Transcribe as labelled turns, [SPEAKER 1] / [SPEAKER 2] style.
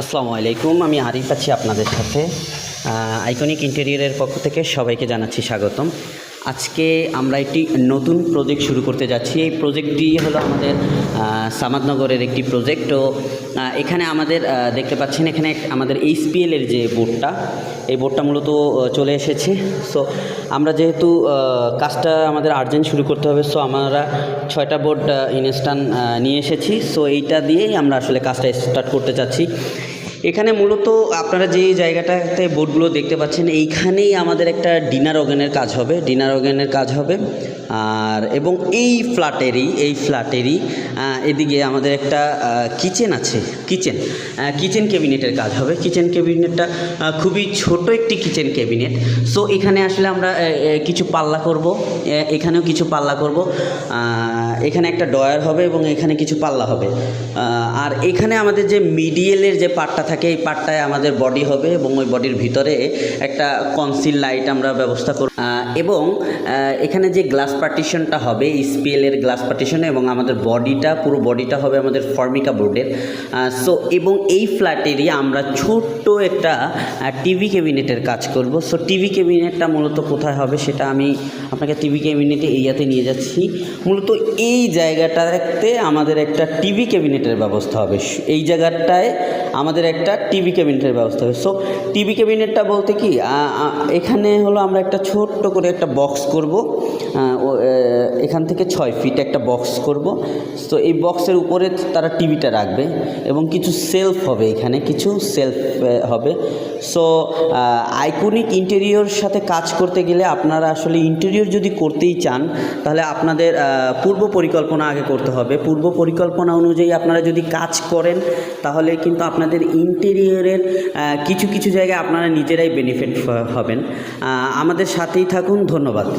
[SPEAKER 1] আসসালামু আলাইকুম, আমি আরিফ আছি আপনাদের সাথে। আইকনিক ইন্টেরিয়রের পক্ষ থেকে সবাইকে জানাচ্ছি স্বাগতম। আজকে আমরা একটি নতুন প্রজেক্ট শুরু করতে যাচ্ছি। এই প্রজেক্টটি হলো আমাদের সামাদনগরের একটি প্রজেক্ট। তো এখানে আমাদের দেখতে পাচ্ছেন, এখানে আমাদের এইচপিএলের যে বোর্ডটা, এই বোর্ডটা মূলত চলে এসেছে। সো আমরা যেহেতু কাজটা আমাদের আর্জেন্ট শুরু করতে হবে, সো আমরা 6টা বোর্ড ইনস্ট্যান্ট নিয়ে এসেছি। সো এইটা দিয়েই আমরা আসলে কাজটা স্টার্ট করতে চাচ্ছি। এখানে মূলত আপনারা যে জায়গাটাতে বোর্ডগুলো দেখতে পাচ্ছেন, এইখানেই আমাদের একটা ডিনার ওভেনের কাজ হবে। আর এবং এই ফ্ল্যাটেরই এদিকে আমাদের একটা কিচেন আছে, কিচেন ক্যাবিনেটের কাজ হবে। কিচেন ক্যাবিনেটটা খুবই ছোট একটি কিচেন ক্যাবিনেট। সো এখানে আসলে আমরা কিছু পাল্লা করব, এখানেও কিছু পাল্লা করব। এখানে একটা ডয়ার হবে এবং এখানে কিছু পাল্লা হবে। আর এখানে আমাদের যে মিডিয়েলের যে পার্টটা থাকে, এই পার্টটায় আমাদের বডি হবে এবং ওই বডির ভিতরে একটা কনসিল লাইট আমরা ব্যবস্থা করব। এবং এখানে যে গ্লাস পার্টিশনটা হবে, এইচপিএলের গ্লাস পার্টিশন, এবং আমাদের পুরো বডিটা হবে আমাদের ফর্মিকা বোর্ডের। সো এবং এই ফ্ল্যাটেরই আমরা ছোট্ট একটা টিভি ক্যাবিনেটের কাজ করব। সো টিভি ক্যাবিনেটটা মূলত কোথায় হবে সেটা আমি আপনাকে টিভি ক্যাবিনেটে এরিয়াতে নিয়ে যাচ্ছি। মূলত এই জায়গাটাতে আমাদের একটা টিভি ক্যাবিনেটের ব্যবস্থা হবে। এই জায়গাটায় আমাদের একটা টিভি ক্যাবিনেটের ব্যবস্থা হবে। সো টিভি ক্যাবিনেটটা বলতে কি, এখানে হলো আমরা একটা ছোট্ট করে একটা বক্স করব। এখান থেকে 6 ফিট একটা বক্স করব। তো এই বক্সের উপরে তারা টিভিটা রাখবে এবং কিছু সেলফ হবে, এখানে কিছু সেলফ হবে। সো আইকনিক ইন্টেরিয়র সাথে কাজ করতে গেলে আপনারা আসলে ইন্টেরিয়র যদি করতেই চান, তাহলে আপনাদের পূর্ব পরিকল্পনা আগে করতে হবে। পূর্ব পরিকল্পনা অনুযায়ী আপনারা যদি কাজ করেন, তাহলে কিন্তু আপনাদের ইন্টেরিয়রের কিছু জায়গায় আপনারা নিজেরাই বেনিফিট হবেন। আমাদের সাথেই থাকুন। ধন্যবাদ।